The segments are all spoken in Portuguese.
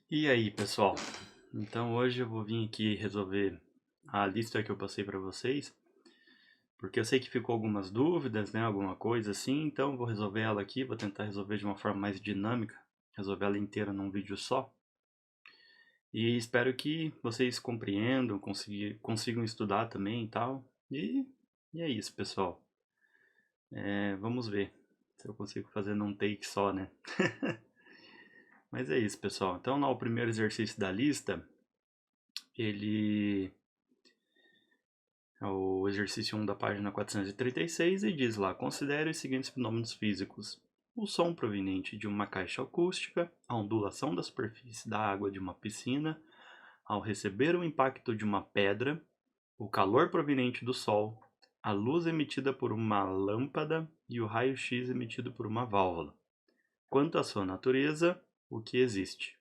E aí, pessoal? Então hoje eu vou vir aqui resolver a lista que eu passei para vocês, porque eu sei que ficou algumas dúvidas, né, alguma coisa assim, então eu vou resolver ela aqui, vou tentar resolver de uma forma mais dinâmica, resolver ela inteira num vídeo só. E espero que vocês compreendam, consigam estudar também e tal. E é isso, pessoal. Vamos ver se eu consigo fazer num take só, né? Mas é isso, pessoal. Então, lá o primeiro exercício da lista, ele é o exercício 1 da página 436 e diz lá: considere os seguintes fenômenos físicos: o som proveniente de uma caixa acústica, a ondulação da superfície da água de uma piscina ao receber o impacto de uma pedra, o calor proveniente do sol, a luz emitida por uma lâmpada e o raio-x emitido por uma válvula. Quanto à sua natureza, o que existe?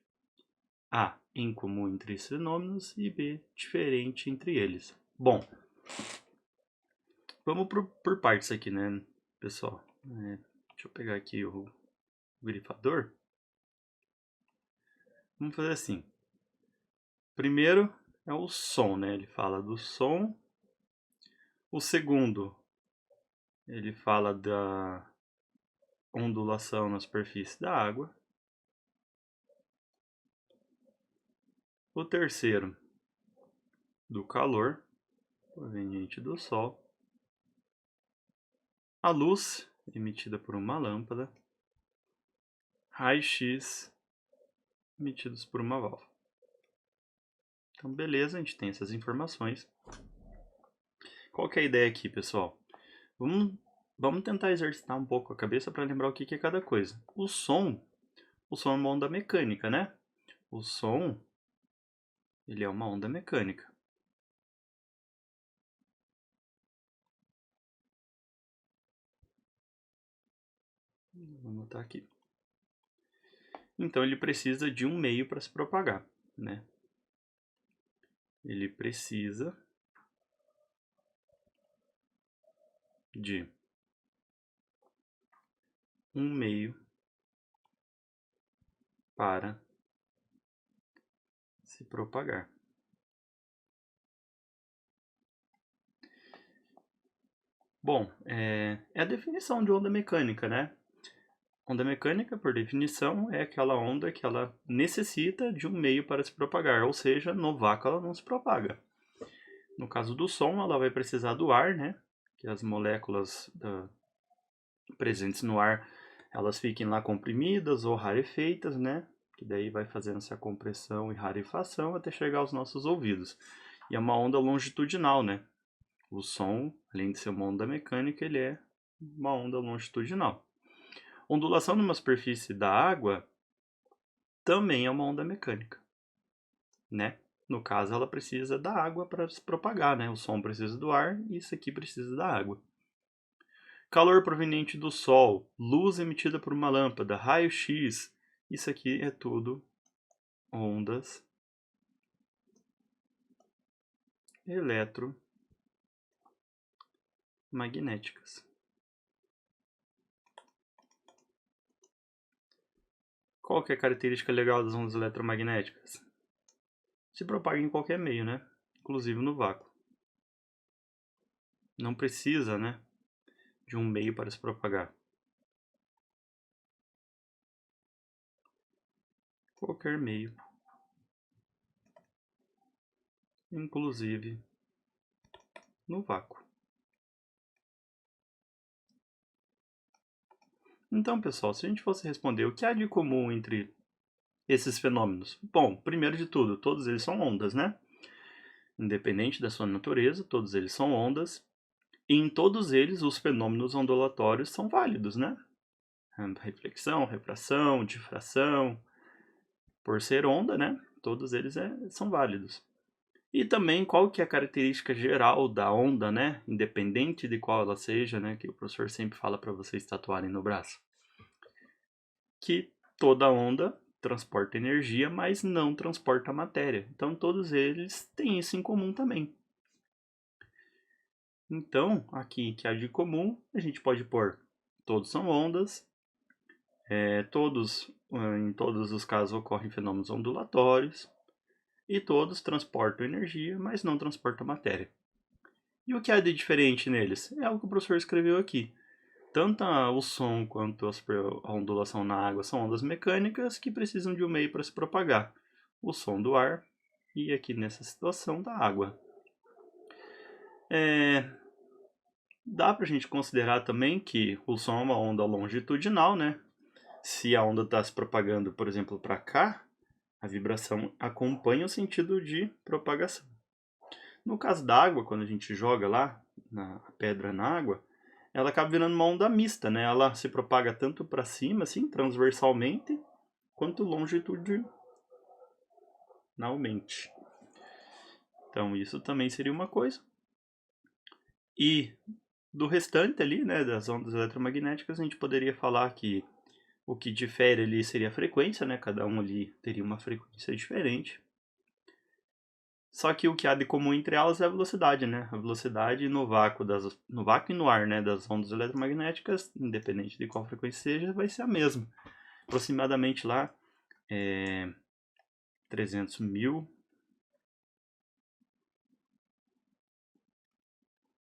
A. Em comum entre esses fenômenos e B. Diferente entre eles. Bom, vamos por partes aqui, né, pessoal? Deixa eu pegar aqui o grifador. Vamos fazer assim. Primeiro é o som, né? Ele fala do som. O segundo, ele fala da ondulação na superfície da água. O terceiro, do calor proveniente do sol. A luz emitida por uma lâmpada. Raio-x emitidos por uma válvula. Então, beleza, a gente tem essas informações. Qual que é a ideia aqui, pessoal? Vamos tentar exercitar um pouco a cabeça para lembrar o que é cada coisa. O som é uma onda mecânica, né? O som, ele é uma onda mecânica. Vou anotar aqui. Então ele precisa de um meio para se propagar, né? Ele precisa de um meio para se propagar. Bom, é a definição de onda mecânica, né? Onda mecânica, por definição, é aquela onda que ela necessita de um meio para se propagar, ou seja, no vácuo ela não se propaga. No caso do som, ela vai precisar do ar, né? Que as moléculas presentes no ar, elas fiquem lá comprimidas ou rarefeitas, né? Que daí vai fazendo essa compressão e rarefação até chegar aos nossos ouvidos. E é uma onda longitudinal, né? O som, além de ser uma onda mecânica, ele é uma onda longitudinal. Ondulação numa superfície da água também é uma onda mecânica, né? No caso, ela precisa da água para se propagar, né? O som precisa do ar e isso aqui precisa da água. Calor proveniente do sol, luz emitida por uma lâmpada, raio-x, isso aqui é tudo ondas eletromagnéticas. Qual que é a característica legal das ondas eletromagnéticas? Se propaga em qualquer meio, né? Inclusive no vácuo. Não precisa, né, de um meio para se propagar. Qualquer meio, inclusive no vácuo. Então, pessoal, se a gente fosse responder o que há de comum entre esses fenômenos? Bom, primeiro de tudo, todos eles são ondas, né? Independente da sua natureza, todos eles são ondas. E em todos eles, os fenômenos ondulatórios são válidos, né? Reflexão, refração, difração. Por ser onda, né? Todos eles são válidos. E também qual que é a característica geral da onda, né? Independente de qual ela seja, né? Que o professor sempre fala para vocês tatuarem no braço. Que toda onda transporta energia, mas não transporta matéria. Então todos eles têm isso em comum também. Então, aqui que há de comum, a gente pode pôr todos são ondas, todos em todos os casos ocorrem fenômenos ondulatórios, e todos transportam energia, mas não transportam matéria. E o que há de diferente neles? É o que o professor escreveu aqui. Tanto o som quanto a ondulação na água são ondas mecânicas que precisam de um meio para se propagar. O som do ar e aqui nessa situação da água. Dá para a gente considerar também que o som é uma onda longitudinal, né? Se a onda está se propagando, por exemplo, para cá, a vibração acompanha o sentido de propagação. No caso da água, quando a gente joga lá a pedra na água, ela acaba virando uma onda mista, né? Ela se propaga tanto para cima, assim, transversalmente, quanto longitudinalmente. Então, isso também seria uma coisa. E do restante ali, né, das ondas eletromagnéticas, a gente poderia falar que o que difere ali seria a frequência, né? Cada um ali teria uma frequência diferente. Só que o que há de comum entre elas é a velocidade, né? A velocidade no vácuo e no ar, né, das ondas eletromagnéticas, independente de qual frequência seja, vai ser a mesma. Aproximadamente lá 300 mil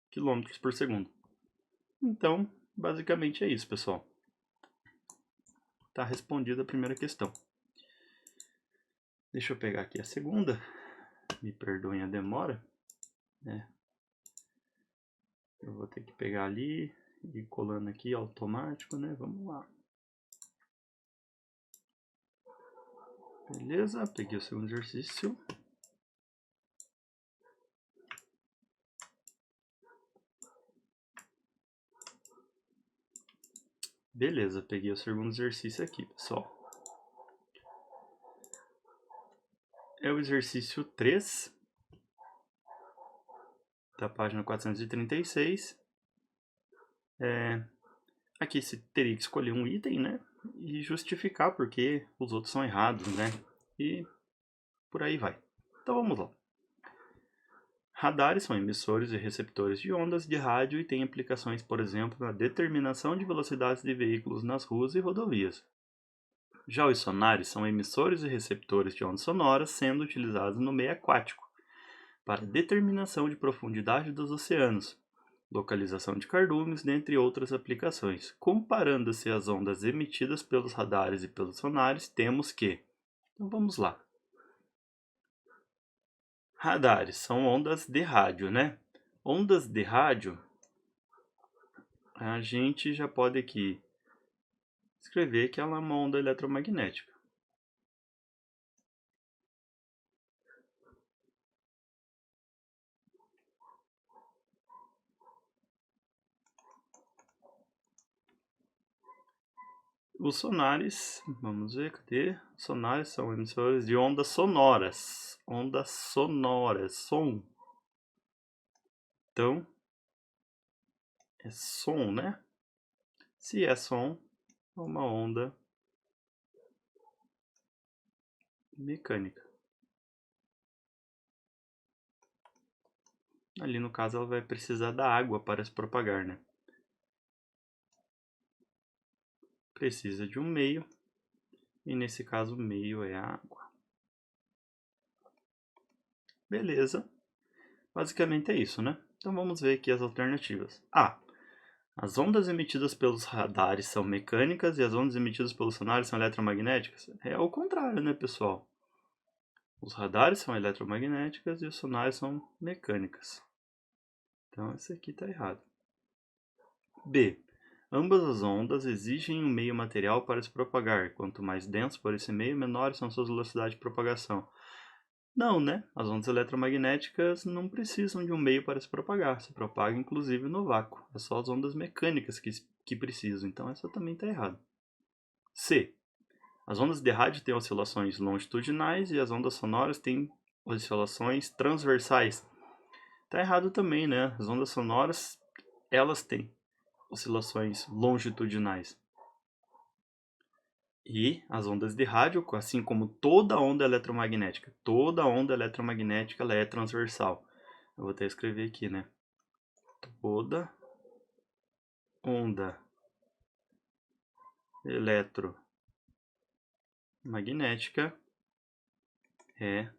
quilômetros por segundo. Então, basicamente é isso, pessoal. Tá respondida a primeira questão. Deixa eu pegar aqui a segunda. Me perdoem a demora. Eu vou ter que pegar ali e colando aqui automático, né? Vamos lá. Beleza, peguei o segundo exercício. Beleza, peguei o segundo exercício aqui, pessoal. É o exercício 3, da página 436. Aqui você teria que escolher um item, né? E justificar porque os outros são errados, né? E por aí vai. Então vamos lá. Radares são emissores e receptores de ondas de rádio e têm aplicações, por exemplo, na determinação de velocidades de veículos nas ruas e rodovias. Já os sonares são emissores e receptores de ondas sonoras, sendo utilizados no meio aquático, para determinação de profundidade dos oceanos, localização de cardumes, dentre outras aplicações. Comparando-se as ondas emitidas pelos radares e pelos sonares, temos que... Então vamos lá. Radares são ondas de rádio, né? Ondas de rádio, a gente já pode aqui escrever que ela é uma onda eletromagnética. Os sonares, vamos ver, cadê? Sonares são emissores de ondas sonoras. Ondas sonoras, som. Então, é som, né? Se é som, é uma onda mecânica. Ali no caso ela vai precisar da água para se propagar, né? Precisa de um meio, e nesse caso o meio é a água. Beleza. Basicamente é isso, né? Então vamos ver aqui as alternativas. A. As ondas emitidas pelos radares são mecânicas e as ondas emitidas pelos sonares são eletromagnéticas? É o contrário, né, pessoal? Os radares são eletromagnéticas e os sonares são mecânicas. Então esse aqui está errado. B. Ambas as ondas exigem um meio material para se propagar. Quanto mais denso for esse meio, menores são suas velocidades de propagação. Não, né? As ondas eletromagnéticas não precisam de um meio para se propagar. Se propaga inclusive no vácuo. É só as ondas mecânicas que precisam. Então essa também está errada. C. As ondas de rádio têm oscilações longitudinais e as ondas sonoras têm oscilações transversais. Está errado também, né? As ondas sonoras, elas têm oscilações longitudinais. E as ondas de rádio, assim como toda onda eletromagnética, ela é transversal. Eu vou até escrever aqui, né? Toda onda eletromagnética magnética é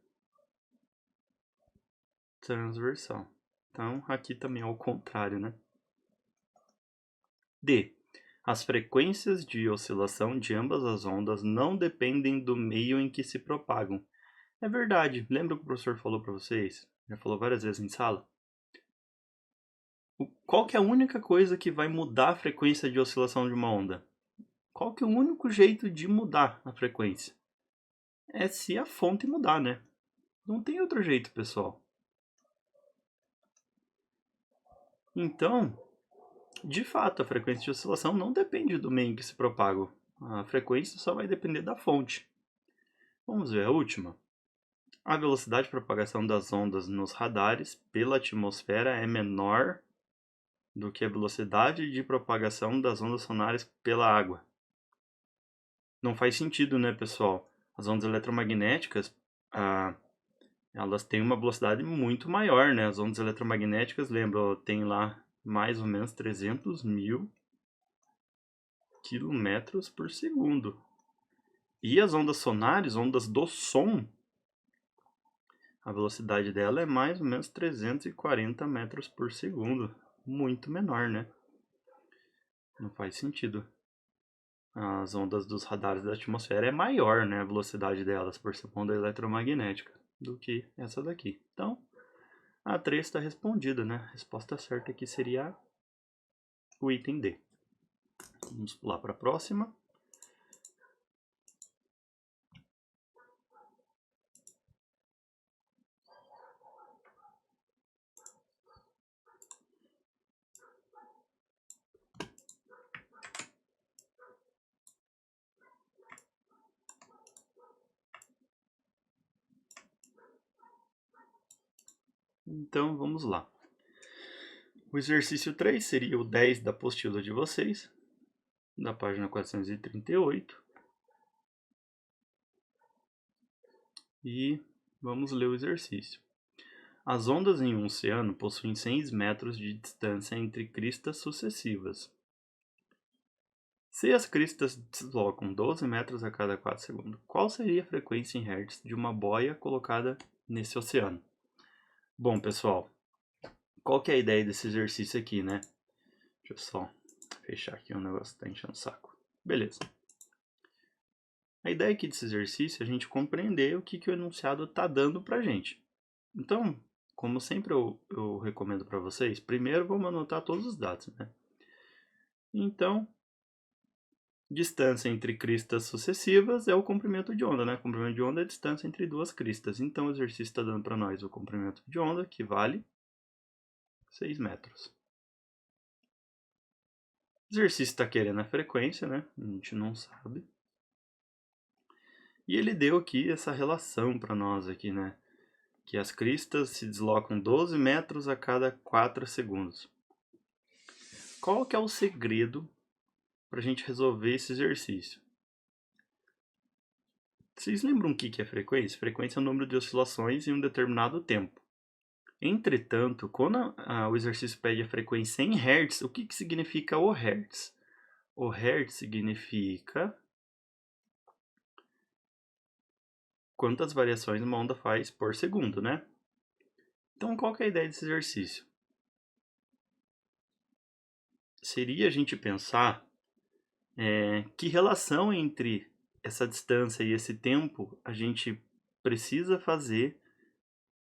transversal. Então, aqui também é o contrário, né? D. As frequências de oscilação de ambas as ondas não dependem do meio em que se propagam. É verdade. Lembra o que o professor falou para vocês? Já falou várias vezes em sala? Qual que é a única coisa que vai mudar a frequência de oscilação de uma onda? Qual que é o único jeito de mudar a frequência? É se a fonte mudar, né? Não tem outro jeito, pessoal. Então, de fato, a frequência de oscilação não depende do meio em que se propaga. A frequência só vai depender da fonte. Vamos ver a última. A velocidade de propagação das ondas nos radares pela atmosfera é menor do que a velocidade de propagação das ondas sonares pela água. Não faz sentido, né, pessoal? As ondas eletromagnéticas, elas têm uma velocidade muito maior, né? As ondas eletromagnéticas, lembra, tem lá mais ou menos 300 mil quilômetros por segundo. E as ondas sonares, ondas do som, a velocidade dela é mais ou menos 340 metros por segundo. Muito menor, né? Não faz sentido. As ondas dos radares da atmosfera é maior, né? A velocidade delas por ser onda eletromagnética do que essa daqui. Então, a 3 está respondida, né? A resposta certa aqui seria o item D. Vamos pular para a próxima. Então, vamos lá. O exercício 3 seria o 10 da apostila de vocês, da página 438. E vamos ler o exercício. As ondas em um oceano possuem 6 metros de distância entre cristas sucessivas. Se as cristas deslocam 12 metros a cada 4 segundos, qual seria a frequência em hertz de uma boia colocada nesse oceano? Bom, pessoal, qual que é a ideia desse exercício aqui, né? Deixa eu só fechar aqui, o negócio está enchendo o saco. Beleza. A ideia aqui desse exercício é a gente compreender o que o enunciado está dando para a gente. Então, como sempre eu recomendo para vocês, primeiro vamos anotar todos os dados, né? Então, distância entre cristas sucessivas é o comprimento de onda, né? O comprimento de onda é a distância entre duas cristas. Então, o exercício está dando para nós o comprimento de onda, que vale 6 metros. O exercício está querendo a frequência, né? A gente não sabe. E ele deu aqui essa relação para nós aqui, né? Que as cristas se deslocam 12 metros a cada 4 segundos. Qual que é o segredo para a gente resolver esse exercício? Vocês lembram o que é frequência? Frequência é o número de oscilações em um determinado tempo. Entretanto, quando o exercício pede a frequência em Hz, o que significa o Hz? O Hz significa quantas variações uma onda faz por segundo, né? Então, qual que é a ideia desse exercício? Seria a gente pensar que relação entre essa distância e esse tempo a gente precisa fazer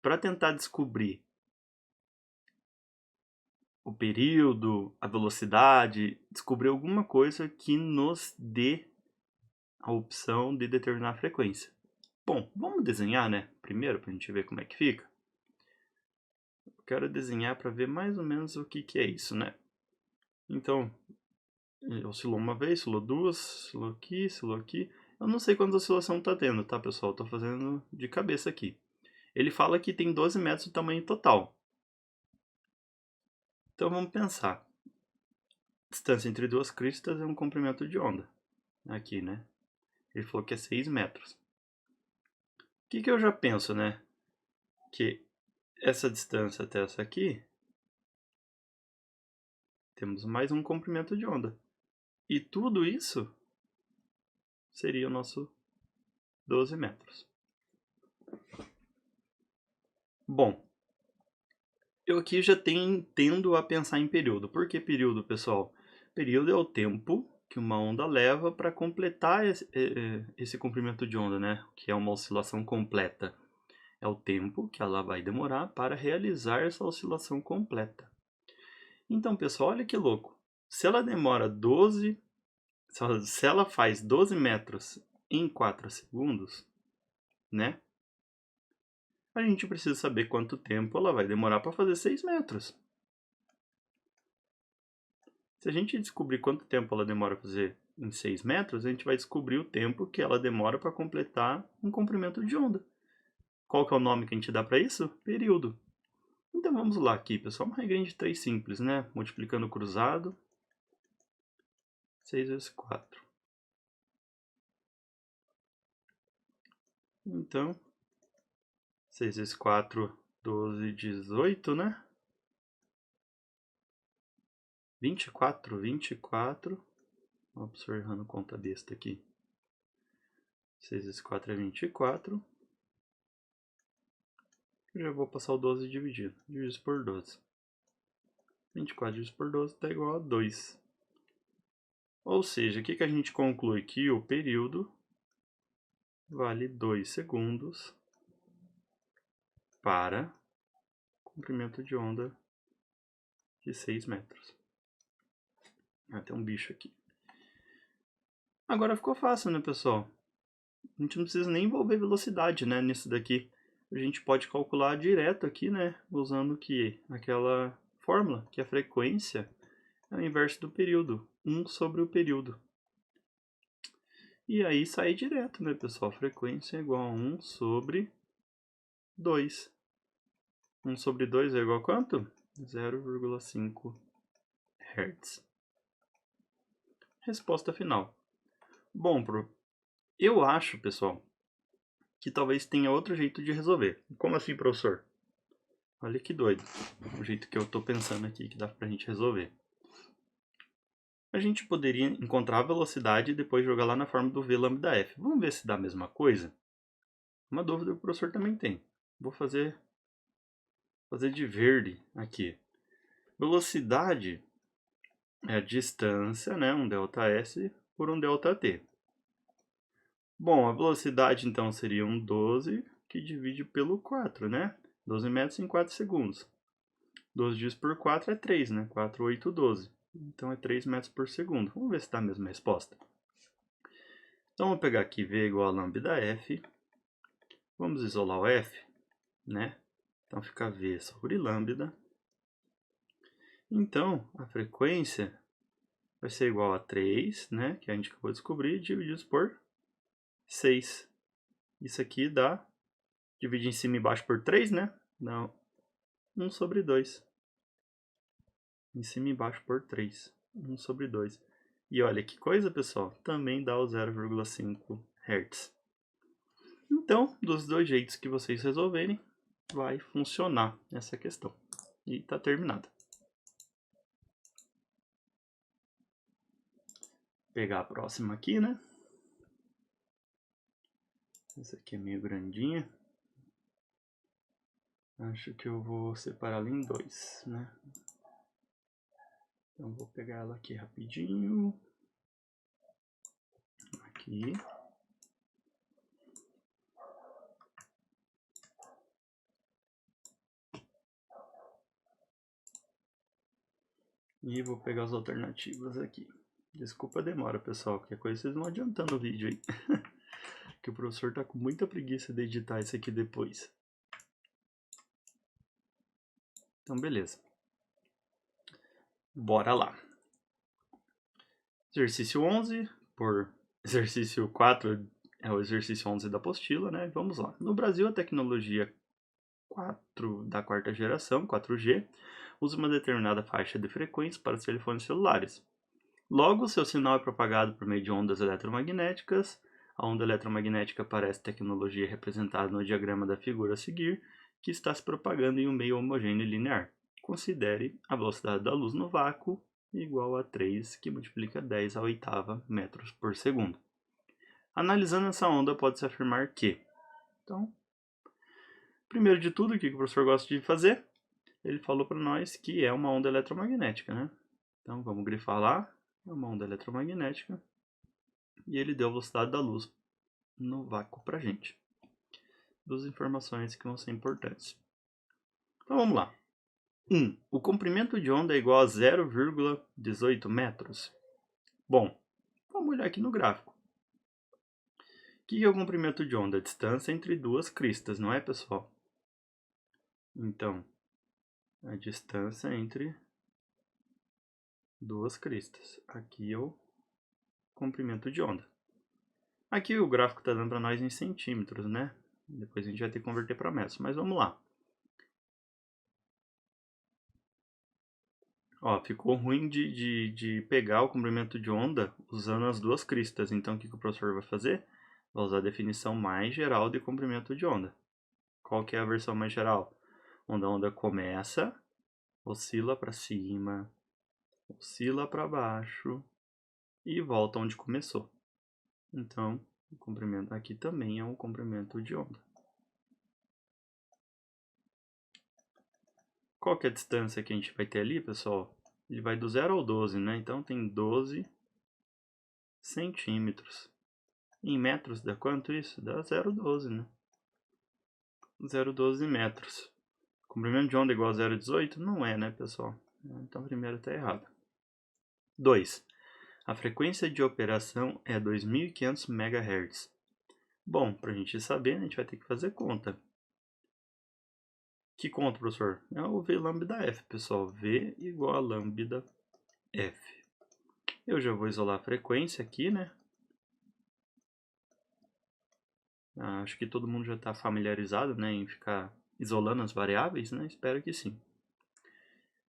para tentar descobrir o período, a velocidade, descobrir alguma coisa que nos dê a opção de determinar a frequência. Bom, vamos desenhar, né? Primeiro, para a gente ver como é que fica. Eu quero desenhar para ver mais ou menos o que é isso, né? Então, oscilou uma vez, oscilou duas, oscilou aqui, oscilou aqui. Eu não sei quantas oscilações está tendo, tá, pessoal? Estou fazendo de cabeça aqui. Ele fala que tem 12 metros de tamanho total. Então vamos pensar. Distância entre duas cristas é um comprimento de onda. Aqui, né? Ele falou que é 6 metros. O que eu já penso, né? Que essa distância até essa aqui, temos mais um comprimento de onda. E tudo isso seria o nosso 12 metros. Bom, eu aqui já tendo a pensar em período. Por que período, pessoal? Período é o tempo que uma onda leva para completar esse comprimento de onda, né? Que é uma oscilação completa. É o tempo que ela vai demorar para realizar essa oscilação completa. Então, pessoal, olha que louco. Se ela demora 12, se ela faz 12 metros em 4 segundos, né? A gente precisa saber quanto tempo ela vai demorar para fazer 6 metros. Se a gente descobrir quanto tempo ela demora para fazer em 6 metros, a gente vai descobrir o tempo que ela demora para completar um comprimento de onda. Qual que é o nome que a gente dá para isso? Período. Então vamos lá aqui, pessoal. Uma regrinha de 3 simples, né? Multiplicando o cruzado. 6 vezes 4. Então, 6 vezes 4, 12, 18, né? 24. Ops, estou errando conta besta aqui. 6 vezes 4 é 24. Eu já vou passar o 12 dividido. Dividido por 12. 24 dividido por 12 está igual a 2. Ou seja, o que a gente conclui? Que o período vale 2 segundos para comprimento de onda de 6 metros. Tem um bicho aqui. Agora ficou fácil, né, pessoal? A gente não precisa nem envolver velocidade, né, nisso daqui. A gente pode calcular direto aqui, né, usando aquela fórmula, que a frequência é o inverso do período, 1 sobre o período. E aí sai direto, né, pessoal? Frequência é igual a 1 sobre 2. 1 sobre 2 é igual a quanto? 0,5 Hz. Resposta final. Bom, eu acho, pessoal, que talvez tenha outro jeito de resolver. Como assim, professor? Olha que doido. O jeito que eu estou pensando aqui que dá pra gente resolver. A gente poderia encontrar a velocidade e depois jogar lá na forma do V lambda F. Vamos ver se dá a mesma coisa? Uma dúvida que o professor também tem. Vou fazer de verde aqui. Velocidade é a distância, né? Um ΔS por um ΔT. Bom, a velocidade então seria um 12 que divide pelo 4, né? 12 metros em 4 segundos. 12 dividido por 4 é 3, né? 4, 8, 12. Então é 3 metros por segundo. Vamos ver se dá a mesma resposta. Então vamos pegar aqui V igual a lambda F. Vamos isolar o F, né? Então fica V sobre lambda. Então a frequência vai ser igual a 3, né? Que a gente acabou de descobrir, divididos por 6. Isso aqui dá, dividir em cima e embaixo por 3, né? Dá 1 sobre 2. Em cima e embaixo por 3. 1 sobre 2. E olha que coisa, pessoal. Também dá o 0,5 Hz. Então, dos dois jeitos que vocês resolverem, vai funcionar essa questão. E está terminada. Vou pegar a próxima aqui, né? Essa aqui é meio grandinha. Acho que eu vou separá-la em 2, né? Então vou pegar ela aqui rapidinho. Aqui. E vou pegar as alternativas aqui. Desculpa a demora, pessoal. Qualquer coisa vocês vão adiantando o vídeo aí. Que o professor tá com muita preguiça de editar isso aqui depois. Então, beleza. Bora lá. Exercício 11 por exercício 4 é o exercício 11 da apostila, né? Vamos lá. No Brasil, a tecnologia 4 da quarta geração, 4G, usa uma determinada faixa de frequência para os telefones celulares. Logo, seu sinal é propagado por meio de ondas eletromagnéticas. A onda eletromagnética parece tecnologia representada no diagrama da figura a seguir, que está se propagando em um meio homogêneo e linear. Considere a velocidade da luz no vácuo igual a 3, que multiplica 10 à oitava metros por segundo. Analisando essa onda, pode-se afirmar que... Então, primeiro de tudo, o que o professor gosta de fazer? Ele falou para nós que é uma onda eletromagnética, né? Então, vamos grifar lá, é uma onda eletromagnética. E ele deu a velocidade da luz no vácuo para a gente. Duas informações que vão ser importantes. Então, vamos lá. 1. O comprimento de onda é igual a 0,18 metros. Bom, vamos olhar aqui no gráfico. O que é o comprimento de onda? A distância entre duas cristas, não é, pessoal? Então, a distância entre duas cristas. Aqui é o comprimento de onda. Aqui o gráfico está dando para nós em centímetros, né? Depois a gente vai ter que converter para metros, mas vamos lá. Ó, ficou ruim de pegar o comprimento de onda usando as duas cristas. Então, o que o professor vai fazer? Vai usar a definição mais geral de comprimento de onda. Qual que é a versão mais geral? Onde a onda começa, oscila para cima, oscila para baixo e volta onde começou. Então, o comprimento aqui também é um comprimento de onda. Qual que é a distância que a gente vai ter ali, pessoal? Ele vai do 0 ao 12, né? Então tem 12 centímetros. Em metros dá quanto isso? Dá 0,12, né? 0,12 metros. Comprimento de onda igual a 0,18? Não é, né, pessoal? Então primeiro está errado. 2. A frequência de operação é 2.500 MHz. Bom, para a gente saber, a gente vai ter que fazer conta. Que conta, professor? É o V lambda F, pessoal. V igual a lambda F. Eu já vou isolar a frequência aqui, né? Acho que todo mundo já está familiarizado, né, em ficar isolando as variáveis, né? Espero que sim.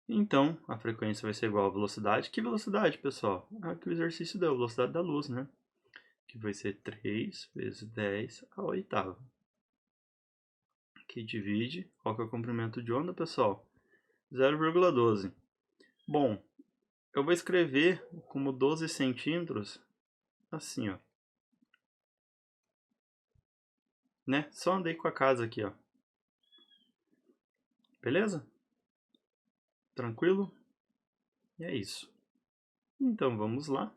Então, a frequência vai ser igual à velocidade. Que velocidade, pessoal? Que o exercício deu, a velocidade da luz, né? Que vai ser 3 vezes 10 à oitava. Que divide, qual que é o comprimento de onda, pessoal? 0,12. Bom, eu vou escrever como 12 centímetros, assim, ó. Né? Só andei com a casa aqui, ó. Beleza? Tranquilo? E é isso. Então, vamos lá.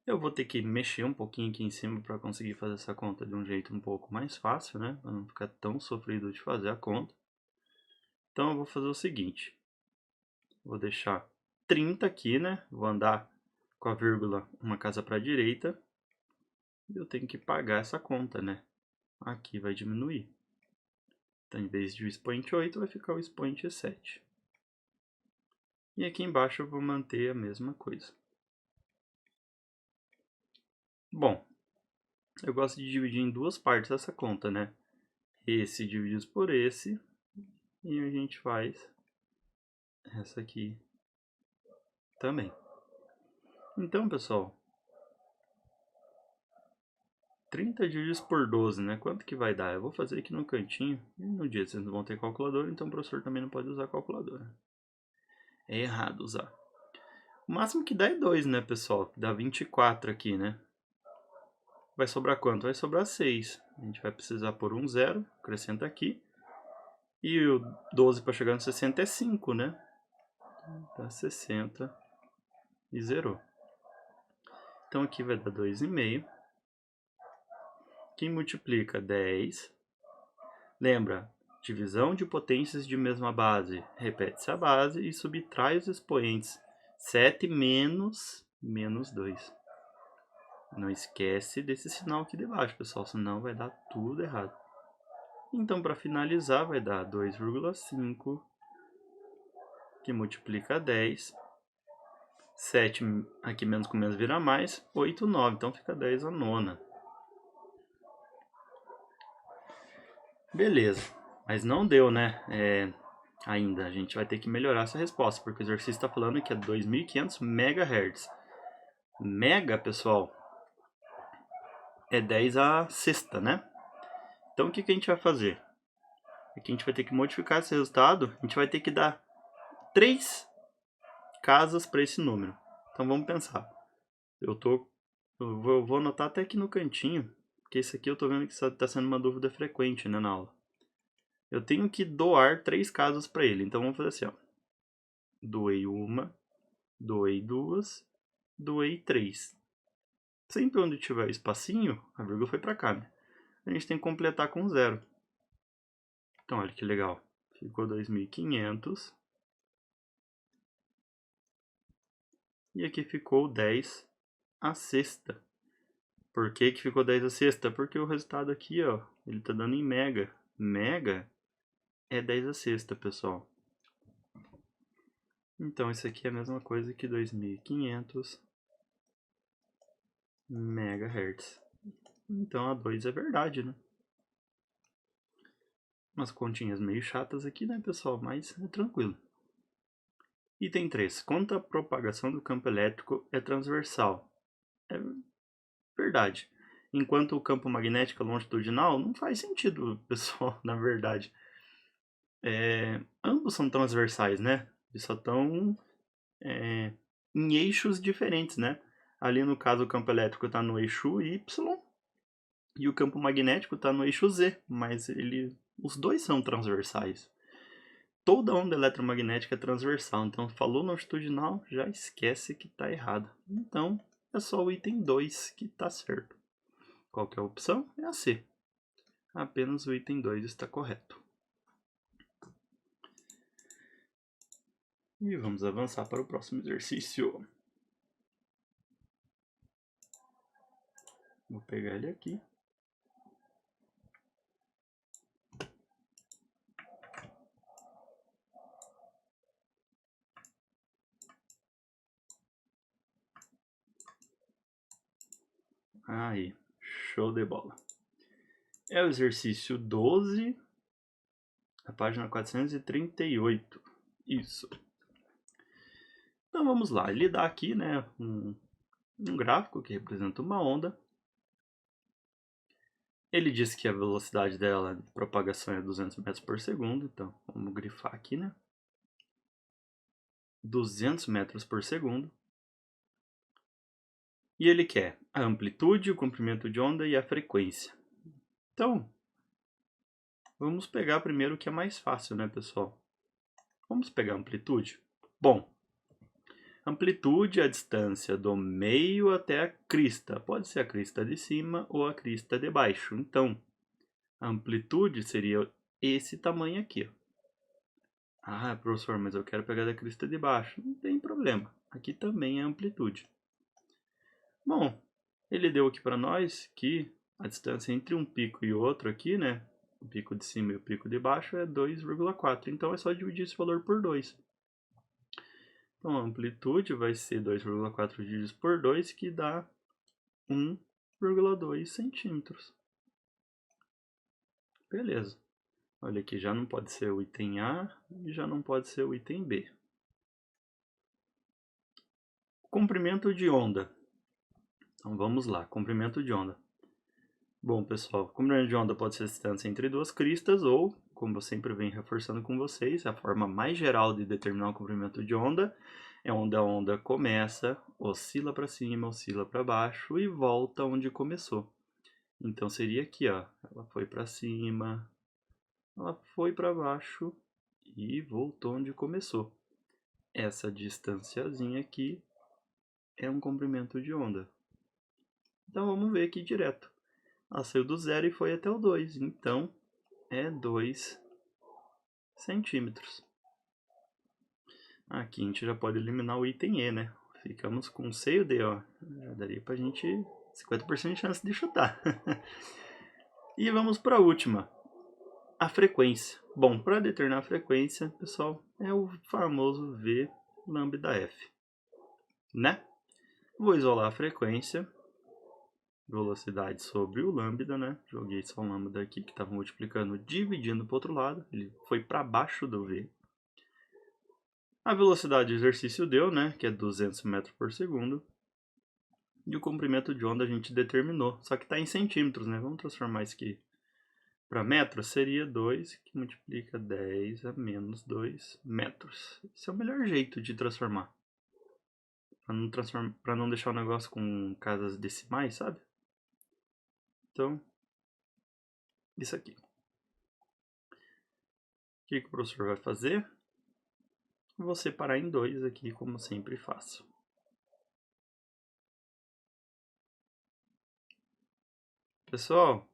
Eu vou ter que mexer um pouquinho aqui em cima para conseguir fazer essa conta de um jeito um pouco mais fácil, né? Para não ficar tão sofrido de fazer a conta. Então eu vou fazer o seguinte. Vou deixar 30 aqui, né? Vou andar com a vírgula uma casa para a direita. E eu tenho que pagar essa conta, né? Aqui vai diminuir. Então, em vez de o expoente 8, vai ficar o expoente 7. E aqui embaixo eu vou manter a mesma coisa. Bom, eu gosto de dividir em duas partes essa conta, né? Esse dividido por esse. E a gente faz essa aqui também. Então, pessoal, 30 divididos por 12, né? Quanto que vai dar? Eu vou fazer aqui no cantinho. E no dia vocês não vão ter calculadora, então o professor também não pode usar calculadora. É errado usar. O máximo que dá é 2, né, pessoal? Dá 24 aqui, né? Vai sobrar quanto? Vai sobrar 6. A gente vai precisar pôr um 0, acrescenta aqui. E o 12 para chegar no 60 é 5, né? Dá 60 e zerou. Então aqui vai dar 2,5. Quem multiplica 10. Lembra, divisão de potências de mesma base. Repete-se a base e subtrai os expoentes. 7 menos 2. Não esquece desse sinal aqui debaixo, pessoal, senão vai dar tudo errado. Então, para finalizar, vai dar 2,5, que multiplica 10. 7 aqui menos com menos vira mais. 8, 9. Então, fica 10 a nona. Beleza. Mas não deu, né? Ainda. A gente vai ter que melhorar essa resposta, porque o exercício está falando que é 2.500 MHz. Mega, pessoal, é 10 a sexta, né? Então, o que a gente vai fazer? Aqui a gente vai ter que modificar esse resultado. A gente vai ter que dar 3 casas para esse número. Então, vamos pensar. Eu estou Eu vou anotar até aqui no cantinho, porque esse aqui eu tô vendo que está sendo uma dúvida frequente, né, na aula. Eu tenho que doar 3 casas para ele, então vamos fazer assim, ó. Doei uma, doei duas, doei 3. Sempre onde tiver espacinho, a vírgula foi para cá, né? A gente tem que completar com 0. Então, olha que legal. Ficou 2.500. E aqui ficou 10 a sexta. Por que que ficou 10 a sexta? Porque o resultado aqui, ó, ele tá dando em mega. Mega é 10 a sexta, pessoal. Então, isso aqui é a mesma coisa que 2.500 MHz. Então, a 2 é verdade, né? Umas continhas meio chatas aqui, né, pessoal? Mas é tranquilo. Item 3. Quanto a propagação do campo elétrico é transversal? É verdade. Enquanto o campo magnético é longitudinal, não faz sentido, pessoal, na verdade. Ambos são transversais, né? Eles só estão em eixos diferentes, né? Ali no caso o campo elétrico está no eixo Y e o campo magnético está no eixo Z, mas os dois são transversais. Toda onda eletromagnética é transversal, então falou longitudinal, já esquece que está errado. Então é só o item 2 que está certo. Qual que é a opção? É a C. Apenas o item 2 está correto. E vamos avançar para o próximo exercício. Vou pegar ele aqui. Aí, show de bola. É o exercício 12, a página 438. Isso. Então vamos lá. Ele dá aqui, né, um gráfico que representa uma onda. Ele diz que a velocidade dela de propagação é 200 metros por segundo. Então vamos grifar aqui, né? 200 metros por segundo. E ele quer a amplitude, o comprimento de onda e a frequência. Então, vamos pegar primeiro o que é mais fácil, né, pessoal? Vamos pegar a amplitude. Bom, amplitude é a distância do meio até a crista. Pode ser a crista de cima ou a crista de baixo. Então, a amplitude seria esse tamanho aqui. Ó. Ah, professor, mas eu quero pegar da crista de baixo. Não tem problema. Aqui também é amplitude. Bom, ele deu aqui para nós que a distância entre um pico e outro aqui, né? O pico de cima e o pico de baixo é 2,4. Então, é só dividir esse valor por 2. Então, a amplitude vai ser 2,4 divididos por 2, que dá 1,2 centímetros. Beleza. Olha aqui, já não pode ser o item A e já não pode ser o item B. Comprimento de onda. Então, vamos lá. Comprimento de onda. Bom, pessoal, comprimento de onda pode ser a distância entre duas cristas ou, como eu sempre venho reforçando com vocês, a forma mais geral de determinar o comprimento de onda é onde a onda começa, oscila para cima, oscila para baixo e volta onde começou. Então seria aqui, ó, ela foi para cima, ela foi para baixo e voltou onde começou. Essa distanciazinha aqui é um comprimento de onda. Então vamos ver aqui direto. Ela saiu do 0 e foi até o 2, então é 2 centímetros. Aqui a gente já pode eliminar o item E, né? Ficamos com C e o D, ó. Já daria pra gente 50% de chance de chutar. E vamos para a última. A frequência. Bom, para determinar a frequência, pessoal, é o famoso V lambda F, né? Vou isolar a frequência, velocidade sobre o lambda, né? Joguei só um lambda aqui que estava multiplicando, dividindo para o outro lado, ele foi para baixo do V. A velocidade do exercício deu, né? Que é 200 metros por segundo. E o comprimento de onda a gente determinou, só que está em centímetros, né? Vamos transformar isso aqui para metros, seria 2 que multiplica 10 a menos 2 metros. Esse é o melhor jeito de transformar. Para não deixar o negócio com casas decimais, sabe? Então, isso aqui. O que o professor vai fazer? Vou separar em 2 aqui, como sempre faço. Pessoal,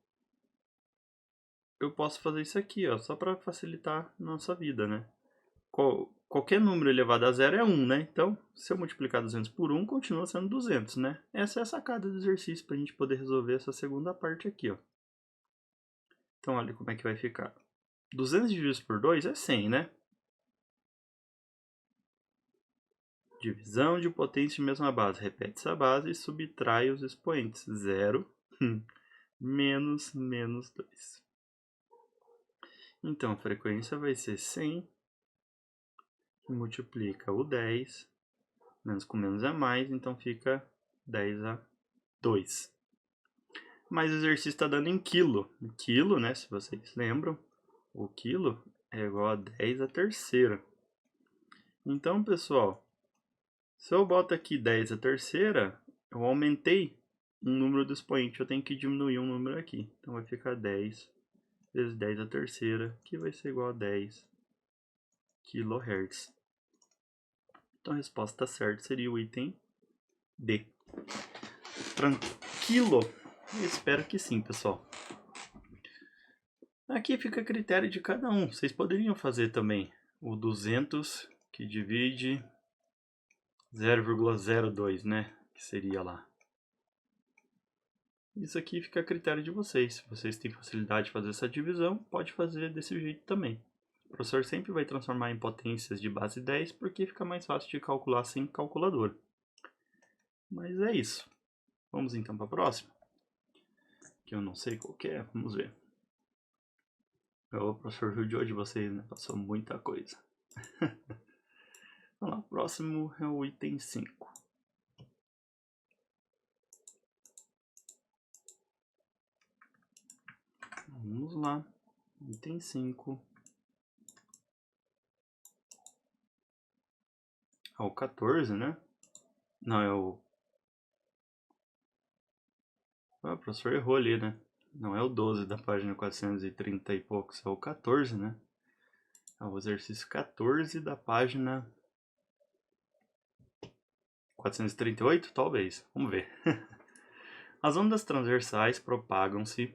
eu posso fazer isso aqui, ó, só para facilitar nossa vida, né? Qualquer número elevado a zero é 1, né? Então, se eu multiplicar 200 por 1, continua sendo 200, né? Essa é a sacada do exercício para a gente poder resolver essa segunda parte aqui, ó. Então, olha como é que vai ficar. 200 dividido por 2 é 100, né? Divisão de potência de mesma base. Repete essa base e subtrai os expoentes. 0 menos 2. Então, a frequência vai ser 100, que multiplica o 10, menos com menos é mais, então fica 10 a 2. Mas o exercício está dando em quilo. Quilo, né, se vocês lembram, o quilo é igual a 10 a terceira. Então, pessoal, se eu boto aqui 10 a terceira, eu aumentei um número do expoente, eu tenho que diminuir um número aqui. Então vai ficar 10 vezes 10 a terceira, que vai ser igual a 10 kHz. Então a resposta certa seria o item D. Tranquilo? Eu espero que sim, pessoal. Aqui fica a critério de cada um. Vocês poderiam fazer também o 200 que divide 0,02, né? Que seria lá. Isso aqui fica a critério de vocês. Se vocês têm facilidade de fazer essa divisão, pode fazer desse jeito também. O professor sempre vai transformar em potências de base 10 porque fica mais fácil de calcular sem calculadora. Mas é isso. Vamos então para a próxima. Que eu não sei qual que é. Vamos ver. O professor viu de hoje vocês, né? Passou muita coisa. Vamos lá. O próximo é o item 5. Vamos lá. Item 5. É o 14, né? Não, é o... Ah, o professor errou ali, né? Não é o 12 da página 430 e poucos, é o 14, né? É o exercício 14 da página 438, talvez. Vamos ver. As ondas transversais propagam-se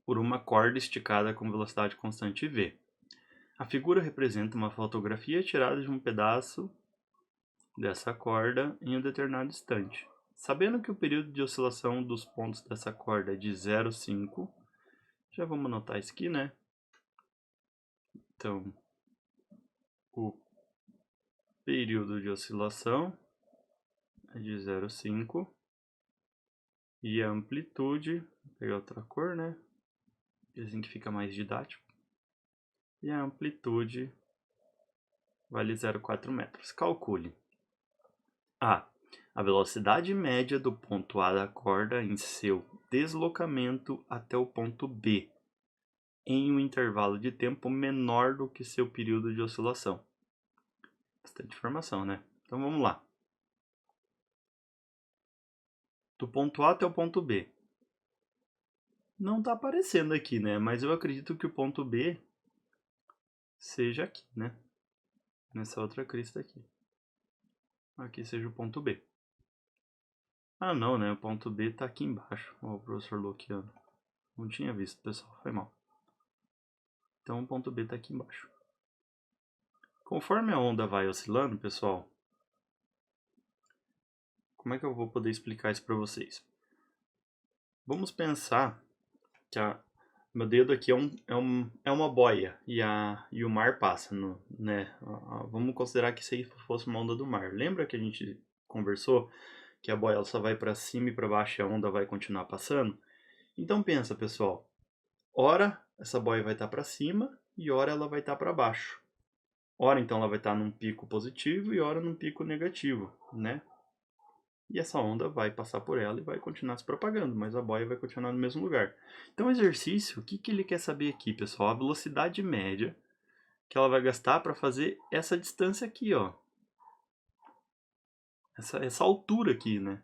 por uma corda esticada com velocidade constante v. A figura representa uma fotografia tirada de um pedaço dessa corda em um determinado instante. Sabendo que o período de oscilação dos pontos dessa corda é de 0,5, já vamos anotar isso aqui, né? Então, o período de oscilação é de 0,5 e a amplitude, vou pegar outra cor, né? Assim que fica mais didático. E a amplitude vale 0,4 metros. Calcule. A velocidade média do ponto A da corda em seu deslocamento até o ponto B, em um intervalo de tempo menor do que seu período de oscilação. Bastante informação, né? Então vamos lá. Do ponto A até o ponto B. Não está aparecendo aqui, né? Mas eu acredito que o ponto B seja aqui, né? Nessa outra crista aqui. Aqui seja o ponto B. Ah, não, né? O ponto B está aqui embaixo. Ó, o professor Luciano. Não tinha visto, pessoal. Foi mal. Então o ponto B está aqui embaixo. Conforme a onda vai oscilando, pessoal, como é que eu vou poder explicar isso para vocês? Vamos pensar que meu dedo aqui é uma boia e o mar passa, né? Vamos considerar que isso aí fosse uma onda do mar. Lembra que a gente conversou que a boia ela só vai para cima e para baixo e a onda vai continuar passando? Então pensa, pessoal. Ora essa boia vai estar para cima e ora ela vai estar para baixo. Ora então ela vai estar num pico positivo e ora num pico negativo, né? E essa onda vai passar por ela e vai continuar se propagando, mas a boia vai continuar no mesmo lugar. Então o exercício, o que ele quer saber aqui, pessoal? A velocidade média que ela vai gastar para fazer essa distância aqui, ó. essa altura aqui, né?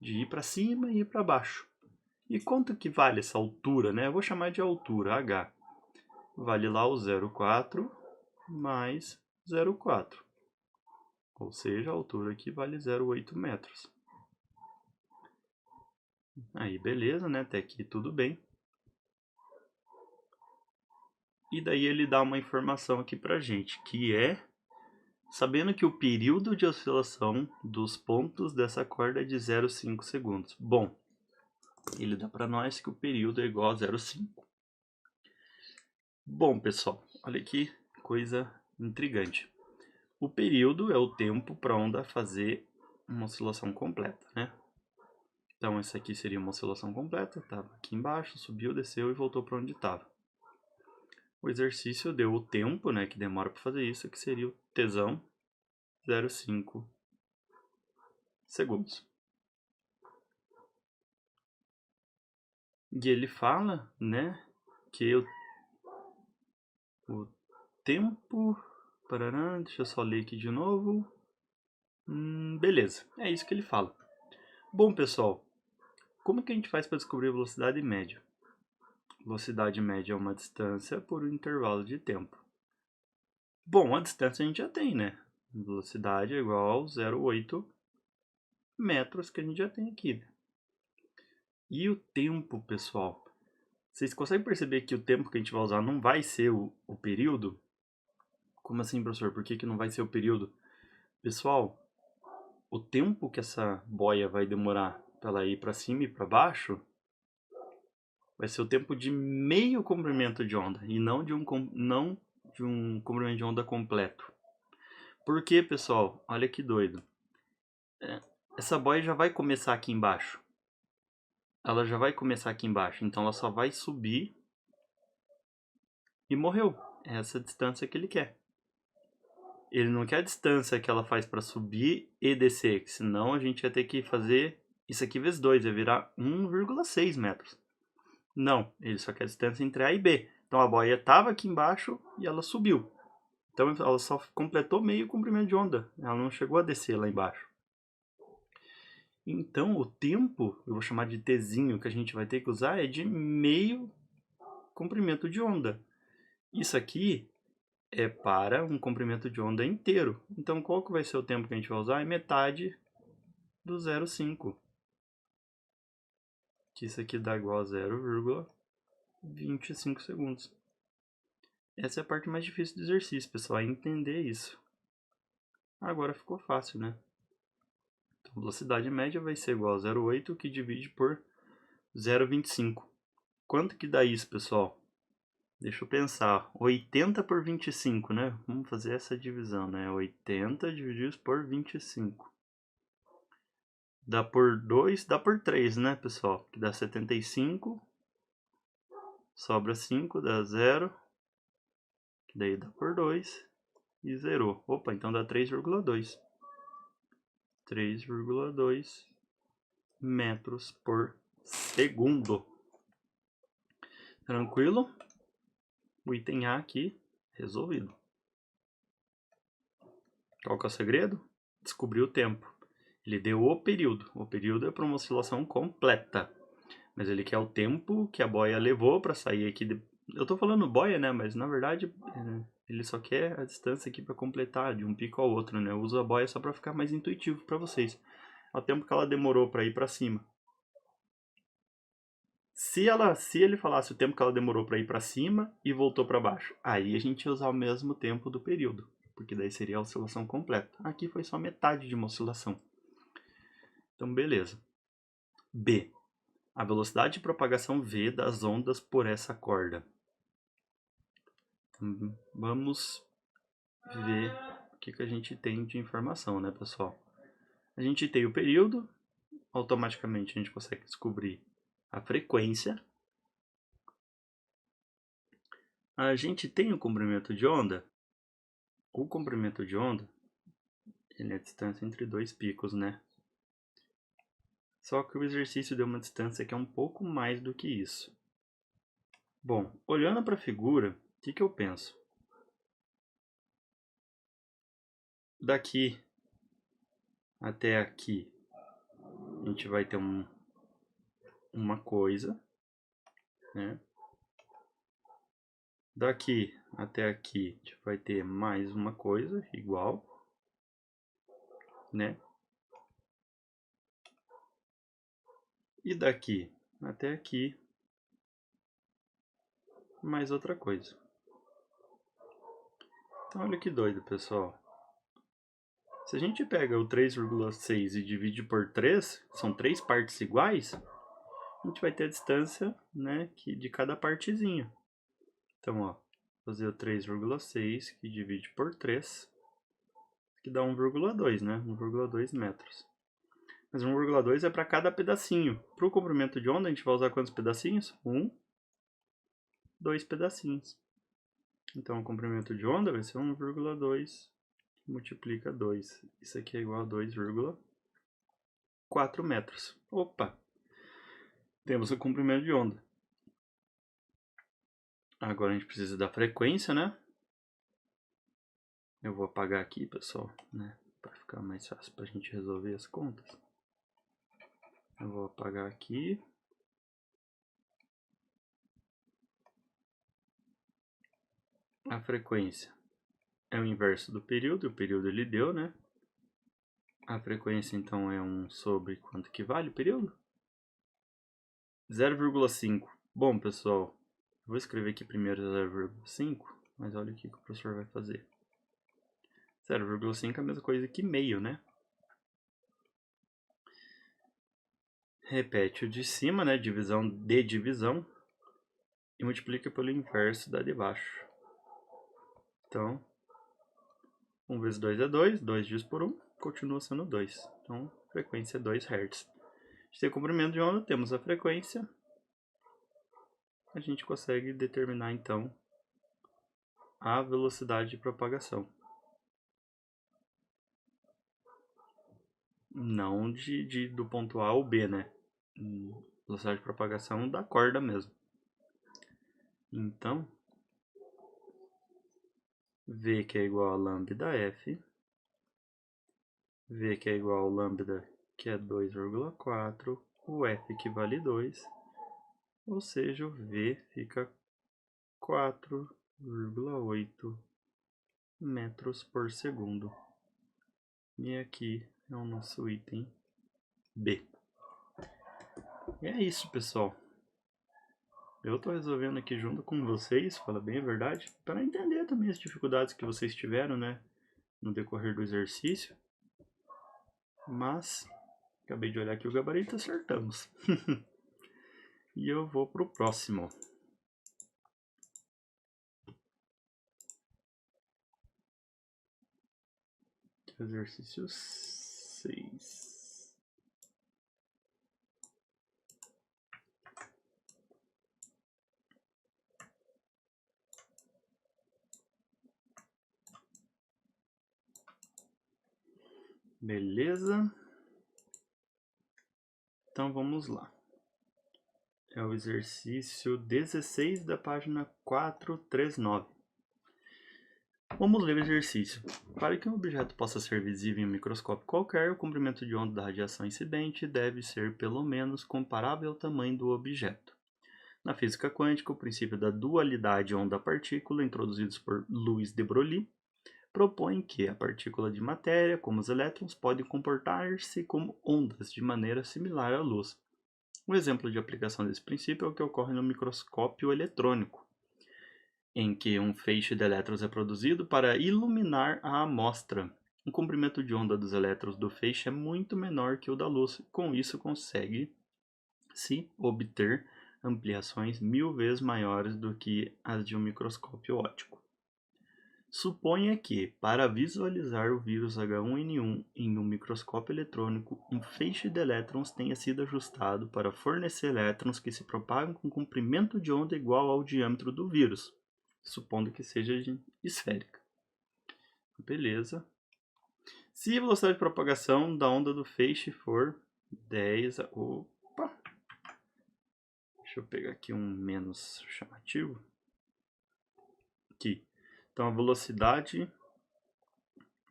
De ir para cima e ir para baixo. E quanto que vale essa altura, né? Eu vou chamar de altura, H. Vale lá o 0,4 mais 0,4. Ou seja, a altura aqui vale 0,8 metros. Aí, beleza, né? Até aqui tudo bem. E daí ele dá uma informação aqui pra gente, que é, sabendo que o período de oscilação dos pontos dessa corda é de 0,5 segundos. Bom, ele dá para nós que o período é igual a 0,5. Bom, pessoal, olha que coisa intrigante. O período é o tempo para a onda fazer uma oscilação completa, né? Então, essa aqui seria uma oscilação completa, estava aqui embaixo, subiu, desceu e voltou para onde estava. O exercício deu o tempo, né, que demora para fazer isso, que seria o tesão 0,5 segundos. E ele fala, né, que o tempo... Parará, deixa eu só ler aqui de novo. Beleza, é isso que ele fala. Bom, pessoal, como que a gente faz para descobrir a velocidade média? Velocidade média é uma distância por um intervalo de tempo. Bom, a distância a gente já tem, né? Velocidade é igual a 0,8 metros que a gente já tem aqui. E o tempo, pessoal? Vocês conseguem perceber que o tempo que a gente vai usar não vai ser o período? Como assim, professor? Por que não vai ser o período? Pessoal, o tempo que essa boia vai demorar para ela ir para cima e para baixo vai ser o tempo de meio comprimento de onda e não de um comprimento de onda completo. Por quê, pessoal? Olha que doido. Essa boia já vai começar aqui embaixo. Ela já vai começar aqui embaixo, então ela só vai subir e morreu. É essa a distância que ele quer. Ele não quer a distância que ela faz para subir e descer, senão a gente ia ter que fazer isso aqui vezes 2, ia virar 1,6 metros. Não, ele só quer a distância entre A e B. Então a boia estava aqui embaixo e ela subiu. Então ela só completou meio comprimento de onda, ela não chegou a descer lá embaixo. Então o tempo, eu vou chamar de Tzinho, que a gente vai ter que usar é de meio comprimento de onda. Isso aqui é para um comprimento de onda inteiro. Então qual que vai ser o tempo que a gente vai usar? É metade do 0,5. Que isso aqui dá igual a 0,25 segundos. Essa é a parte mais difícil do exercício, pessoal, é entender isso. Agora ficou fácil, né? Então, a velocidade média vai ser igual a 0,8, que divide por 0,25. Quanto que dá isso, pessoal? Deixa eu pensar. 80 por 25, né? Vamos fazer essa divisão, né? 80 divididos por 25. Dá por 2, dá por 3, né, pessoal? Que dá 75. Sobra 5, dá 0. Que daí dá por 2. E zerou. Opa, então dá 3,2. 3,2 metros por segundo. Tranquilo? O item A aqui resolvido. Qual que é o segredo? Descobrir o tempo. Ele deu o período. O período é para uma oscilação completa. Mas ele quer o tempo que a boia levou para sair aqui. Eu estou falando boia, né? Mas na verdade ele só quer a distância aqui para completar de um pico ao outro, né? Eu uso a boia só para ficar mais intuitivo para vocês. É o tempo que ela demorou para ir para cima. Se ele falasse o tempo que ela demorou para ir para cima e voltou para baixo, aí a gente ia usar o mesmo tempo do período, porque daí seria a oscilação completa. Aqui foi só metade de uma oscilação. Então, beleza. B. A velocidade de propagação V das ondas por essa corda. Vamos ver o que a gente tem de informação, né, pessoal? A gente tem o período, automaticamente a gente consegue descobrir a frequência. A gente tem o comprimento de onda. O comprimento de onda, ele é a distância entre dois picos, né? Só que o exercício deu uma distância que é um pouco mais do que isso. Bom, olhando para a figura, o que eu penso? Daqui até aqui, a gente vai ter uma coisa, né? Daqui até aqui, a gente vai ter mais uma coisa igual, né? E daqui até aqui, mais outra coisa. Então, olha que doido, pessoal. Se a gente pega o 3,6 e divide por 3, são 3 partes iguais, a gente vai ter a distância, né, de cada partezinha. Então, ó, fazer o 3,6 que divide por 3, que dá 1,2, né? 1,2 metros. Mas 1,2 é para cada pedacinho. Para o comprimento de onda, a gente vai usar quantos pedacinhos? 2 pedacinhos. Então, o comprimento de onda vai ser 1,2 multiplica 2. Isso aqui é igual a 2,4 metros. Opa! Temos o comprimento de onda. Agora a gente precisa da frequência, né? Eu vou apagar aqui, pessoal, né? Para ficar mais fácil para a gente resolver as contas. Eu vou apagar aqui. A frequência é o inverso do período. O período ele deu, né? A frequência, então, é 1 sobre quanto que vale o período? 0,5. Bom, pessoal, vou escrever aqui primeiro 0,5, mas olha o que o professor vai fazer. 0,5 é a mesma coisa que meio, né? Repete o de cima, né? Divisão de divisão. E multiplica pelo inverso da de baixo. Então, 1 vezes 2 é 2. 2 dividido por 1 continua sendo 2. Então, frequência é 2 Hz. A gente tem o comprimento de onda, temos a frequência. A gente consegue determinar, então, a velocidade de propagação. Não do ponto A ao B, né? Velocidade de propagação da corda mesmo. Então, V que é igual a lambda F, V que é igual a lambda que é 2,4, o F que vale 2, ou seja, o V fica 4,8 metros por segundo. E aqui é o nosso item B. E é isso, pessoal. Eu estou resolvendo aqui junto com vocês, fala bem a verdade, para entender também as dificuldades que vocês tiveram, né, no decorrer do exercício. Mas, acabei de olhar aqui o gabarito, acertamos. E eu vou para o próximo. Exercício 6. Beleza? Então vamos lá. É o exercício 16 da página 439. Vamos ler o exercício. Para que um objeto possa ser visível em um microscópio qualquer, o comprimento de onda da radiação incidente deve ser pelo menos comparável ao tamanho do objeto. Na física quântica, o princípio da dualidade onda-partícula, introduzido por Louis de Broglie, propõe que a partícula de matéria, como os elétrons, podem comportar-se como ondas de maneira similar à luz. Um exemplo de aplicação desse princípio é o que ocorre no microscópio eletrônico, em que um feixe de elétrons é produzido para iluminar a amostra. O comprimento de onda dos elétrons do feixe é muito menor que o da luz. Com isso, consegue-se obter ampliações 1000 vezes maiores do que as de um microscópio óptico. Suponha que, para visualizar o vírus H1N1 em um microscópio eletrônico, um feixe de elétrons tenha sido ajustado para fornecer elétrons que se propagam com comprimento de onda igual ao diâmetro do vírus, supondo que seja esférica. Beleza. Se a velocidade de propagação da onda do feixe for 10... Opa! Deixa eu pegar aqui um menos chamativo. Aqui. Então, a velocidade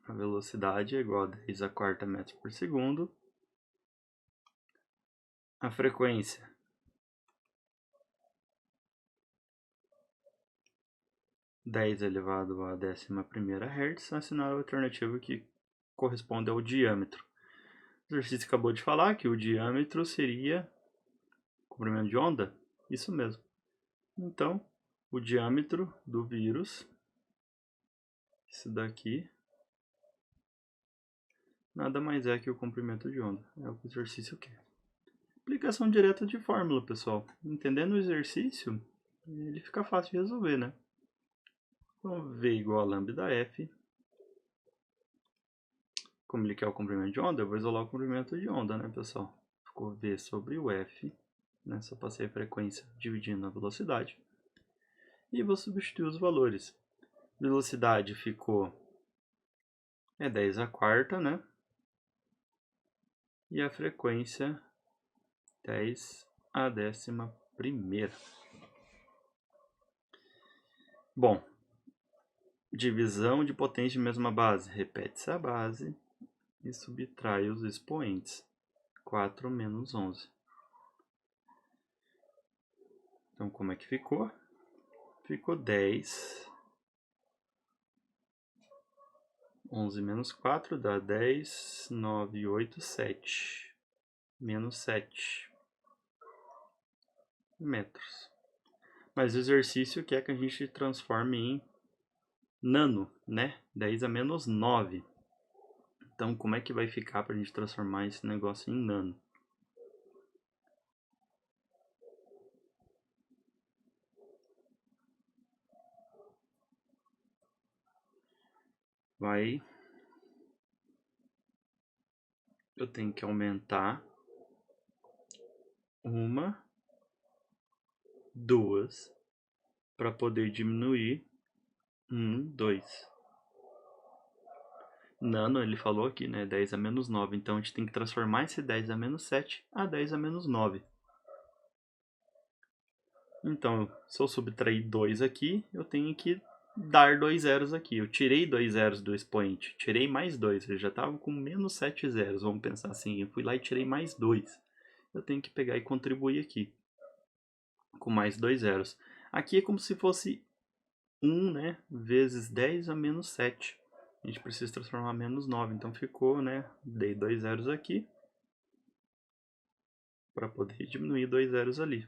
A velocidade é igual a 10 a quarta metros por segundo. A frequência é 10 elevado à 11ª Hz, assinado a alternativa que corresponde ao diâmetro. O exercício acabou de falar que o diâmetro seria comprimento de onda? Isso mesmo. Então, o diâmetro do vírus, esse daqui, nada mais é que o comprimento de onda. É o que o exercício quer. Aplicação direta de fórmula, pessoal. Entendendo o exercício, ele fica fácil de resolver, né? Então, V igual a lambda F. Como ele quer o comprimento de onda, eu vou isolar o comprimento de onda, né, pessoal? Ficou V sobre o F. Né? Só passei a frequência dividindo a velocidade. E vou substituir os valores. Velocidade ficou 10 a quarta, né? E a frequência 10 a 11ª. Bom, divisão de potência de mesma base. Repete-se a base e subtrai os expoentes. 4 menos 11. Então, como é que ficou? Ficou 10. 11 menos 4 dá 10. 9, 8, 7. Menos 7 metros. Mas o exercício quer que a gente transforme em nano, né? 10 a menos 9. Então, como é que vai ficar para a gente transformar esse negócio em nano? Eu tenho que aumentar 1, 2, para poder diminuir 1, 2. Nano, ele falou aqui, né? 10 a menos 9. Então, a gente tem que transformar esse 10 a menos 7 a 10 a menos 9. Então, se eu subtrair 2 aqui, eu tenho que dar 2 zeros aqui. Eu tirei 2 zeros do expoente. Tirei mais 2. Eu já estava com menos 7 zeros. Vamos pensar assim. Eu fui lá e tirei mais 2. Eu tenho que pegar e contribuir aqui. Com mais 2 zeros. Aqui é como se fosse 1, né? Vezes 10 a menos 7. A gente precisa transformar menos 9. Então ficou, né? Dei 2 zeros aqui. Para poder diminuir 2 zeros ali.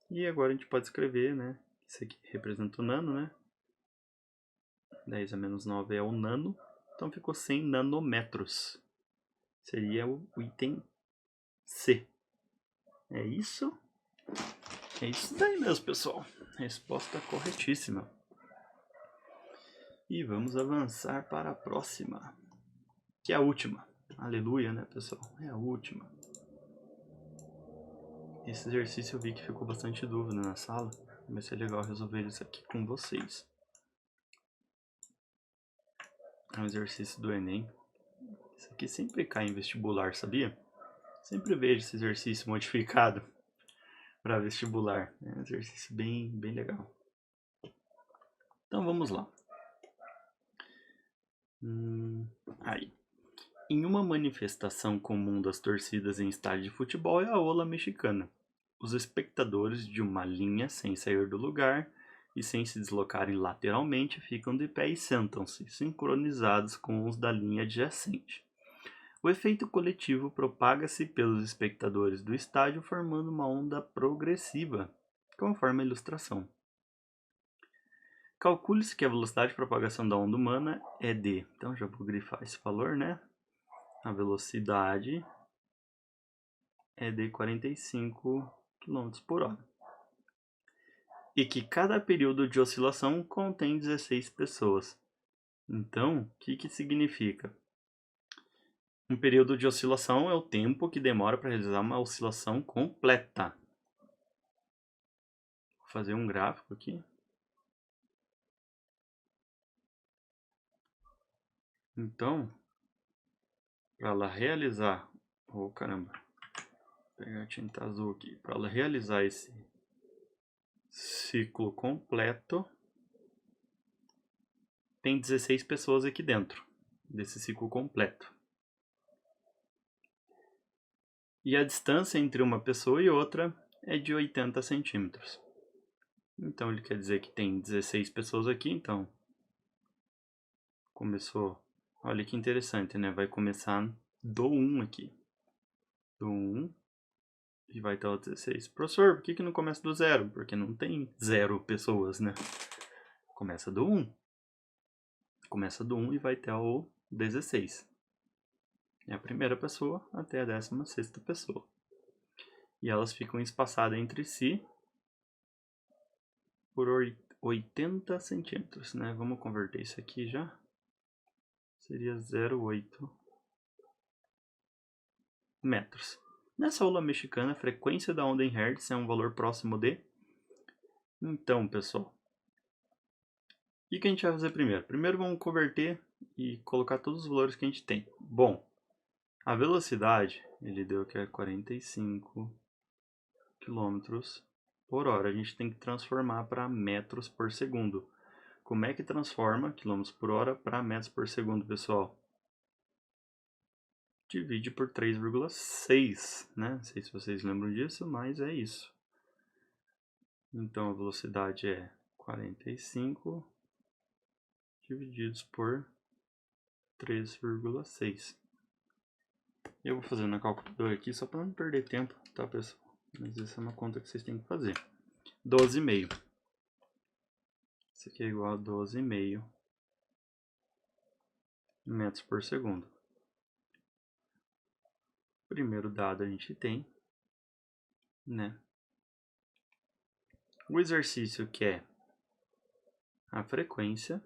E agora a gente pode escrever, né? Isso aqui representa o nano, né? 10 a menos 9 é o nano. Então ficou 100 nanômetros. Seria o item C. É isso? É isso daí mesmo, pessoal. Resposta corretíssima. E vamos avançar para a próxima. Que é a última. Aleluia, né, pessoal? É a última. Esse exercício eu vi que ficou bastante dúvida na sala. Vai ser legal resolver isso aqui com vocês. É um exercício do Enem. Isso aqui sempre cai em vestibular, sabia? Sempre vejo esse exercício modificado para vestibular. É um exercício bem legal. Então vamos lá. Aí. Em uma manifestação comum das torcidas em estádio de futebol é a ola mexicana. Os espectadores de uma linha, sem sair do lugar e sem se deslocarem lateralmente, ficam de pé e sentam-se, sincronizados com os da linha adjacente. O efeito coletivo propaga-se pelos espectadores do estádio, formando uma onda progressiva, conforme a ilustração. Calcule-se que a velocidade de propagação da onda humana é de... Então já vou grifar esse valor, né? A velocidade é de 45 km por hora. E que cada período de oscilação contém 16 pessoas. Então, o que significa? Um período de oscilação é o tempo que demora para realizar uma oscilação completa. Vou fazer um gráfico aqui. Então, para ela realizar... Oh, caramba. Vou pegar a tinta azul aqui. Para ela realizar esse ciclo completo, tem 16 pessoas aqui dentro. desse ciclo completo. E a distância entre uma pessoa e outra é de 80 centímetros. Então, ele quer dizer que tem 16 pessoas aqui, então começou... Olha que interessante, né? Vai começar do 1 aqui. Do 1 e vai até o 16. Professor, por que não começa do 0? Porque não tem 0 pessoas, né? Começa do 1. Começa do 1 e vai até o 16. É a primeira pessoa até a 16ª pessoa. E elas ficam espaçadas entre si por 80 centímetros, né? Vamos converter isso aqui já. Seria 0,8 metros. Nessa aula mexicana, a frequência da onda em Hertz é um valor próximo de... Então, pessoal, o que a gente vai fazer primeiro? Primeiro vamos converter e colocar todos os valores que a gente tem. Bom, a velocidade, ele deu que é 45 km por hora. A gente tem que transformar para metros por segundo. Como é que transforma km por hora para metros por segundo, pessoal? Divide por 3,6, né? Não sei se vocês lembram disso, mas é isso. Então, a velocidade é 45 divididos por 3,6. Eu vou fazer na calculadora aqui só para não perder tempo, tá, pessoal? Mas essa é uma conta que vocês têm que fazer. 12,5. Isso aqui é igual a 12,5 metros por segundo. Primeiro dado a gente tem, né? O exercício que é a frequência.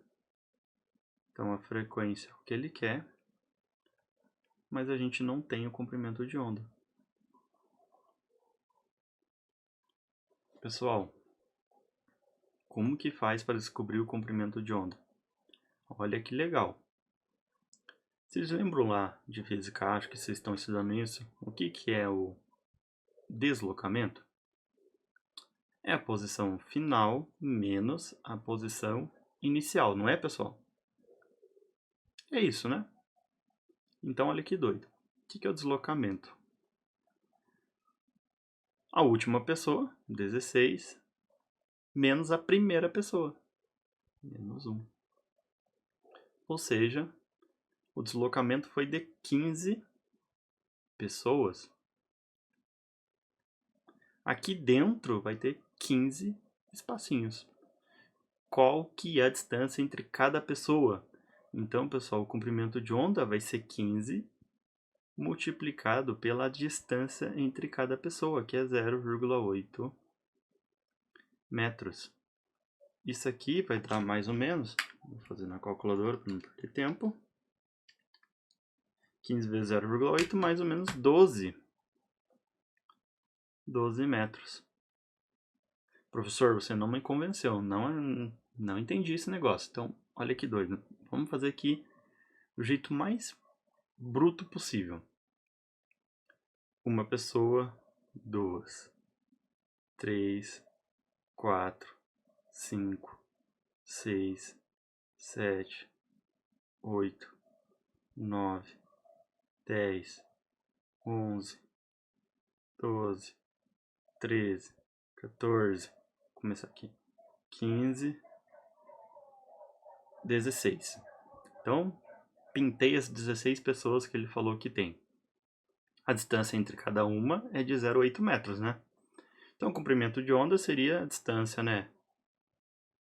Então, a frequência é o que ele quer, mas a gente não tem o comprimento de onda. Pessoal, como que faz para descobrir o comprimento de onda? Olha que legal. Vocês lembram lá de física, acho que vocês estão estudando isso, o que é o deslocamento? É a posição final menos a posição inicial, não é, pessoal? É isso, né? Então, olha que doido. O que é o deslocamento? A última pessoa, 16, menos a primeira pessoa, menos 1. Ou seja, o deslocamento foi de 15 pessoas. Aqui dentro vai ter 15 espacinhos. Qual que é a distância entre cada pessoa? Então, pessoal, o comprimento de onda vai ser 15 multiplicado pela distância entre cada pessoa, que é 0,8 metros. Isso aqui vai dar mais ou menos, vou fazer na calculadora para não perder tempo, 15 vezes 0,8, mais ou menos 12 metros. Professor, você não me convenceu, não entendi esse negócio. Então, olha que doido. Vamos fazer aqui do jeito mais bruto possível. Uma pessoa, 2, 3, 4, 5, 6, 7, 8, 9, 10, 11, 12, 13, 14, vou começar aqui, 15, 16. Então, pintei as 16 pessoas que ele falou que tem. A distância entre cada uma é de 0,8 metros, né? Então, o comprimento de onda seria a distância, né,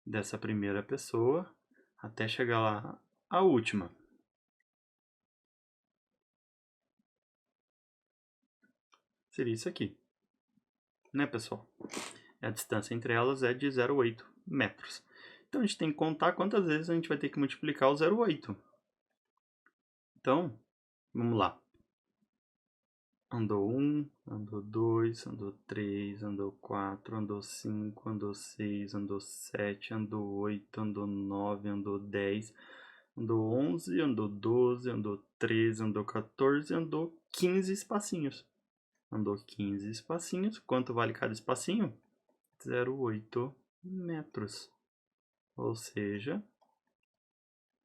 dessa primeira pessoa até chegar lá a última. Seria isso aqui, né, pessoal? A distância entre elas é de 0,8 metros. Então, a gente tem que contar quantas vezes a gente vai ter que multiplicar o 0,8. Então, vamos lá. Andou 1, andou 2, andou 3, andou 4, andou 5, andou 6, andou 7, andou 8, andou 9, andou 10, andou 11, andou 12, andou 13, andou 14, andou 15 espacinhos. Andou 15 espacinhos. Quanto vale cada espacinho? 0,8 metros. Ou seja,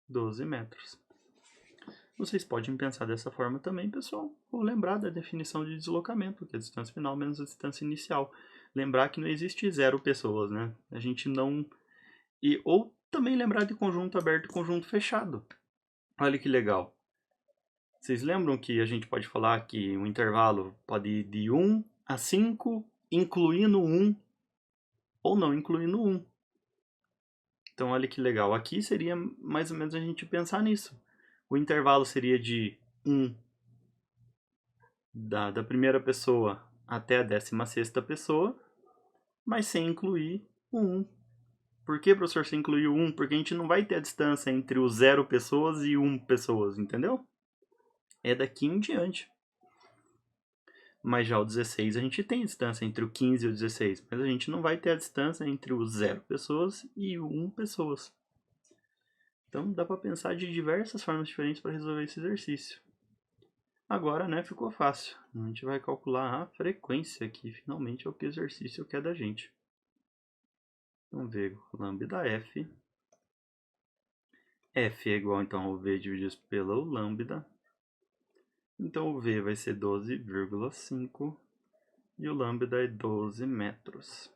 12 metros. Vocês podem pensar dessa forma também, pessoal, ou lembrar da definição de deslocamento, que é a distância final menos a distância inicial. Lembrar que não existe 0 pessoas, né? A gente não... Ou também lembrar de conjunto aberto e conjunto fechado. Olha que legal. Vocês lembram que a gente pode falar que um intervalo pode ir de 1 a 5, incluindo 1 ou não incluindo 1. Então olha que legal. Aqui seria mais ou menos a gente pensar nisso. O intervalo seria de 1 da primeira pessoa até a 16ª pessoa, mas sem incluir o 1. Por que, professor, sem incluir o 1? Porque a gente não vai ter a distância entre o 0 pessoas e 1 pessoas, entendeu? É daqui em diante. Mas já o 16 a gente tem a distância entre o 15 e o 16, mas a gente não vai ter a distância entre o 0 pessoas e o 1 pessoas. Então dá para pensar de diversas formas diferentes para resolver esse exercício. Agora, né, ficou fácil. A gente vai calcular a frequência, que finalmente é o que o exercício quer da gente. Vamos ver, lambda f. F é igual então ao V dividido pelo lambda. Então o V vai ser 12,5 e o lambda é 12 metros.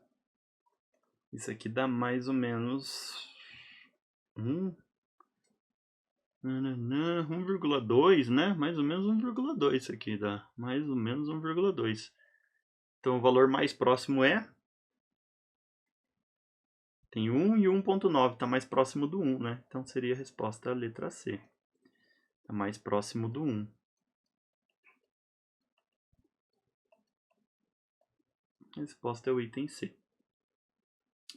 Isso aqui dá mais ou menos 1,2, né? Mais ou menos 1,2 isso aqui dá. Mais ou menos 1,2. Então o valor mais próximo é... Tem 1 e 1,9, está mais próximo do 1, né? Então seria a resposta a letra C. Está mais próximo do 1. A resposta é o item C.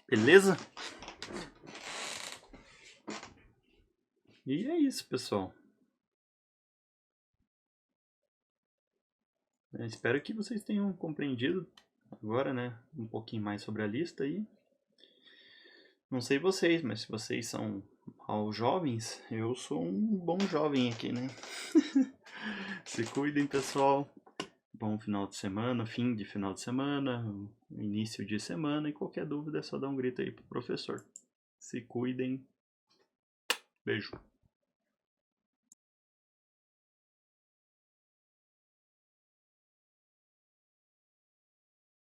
Beleza? E é isso, pessoal. Espero que vocês tenham compreendido agora, né? Um pouquinho mais sobre a lista aí. Não sei vocês, mas se vocês são jovens, eu sou um bom jovem aqui, né? Se cuidem, pessoal. Bom final de semana, fim de final de semana, início de semana, e qualquer dúvida é só dar um grito aí pro professor. Se cuidem. Beijo.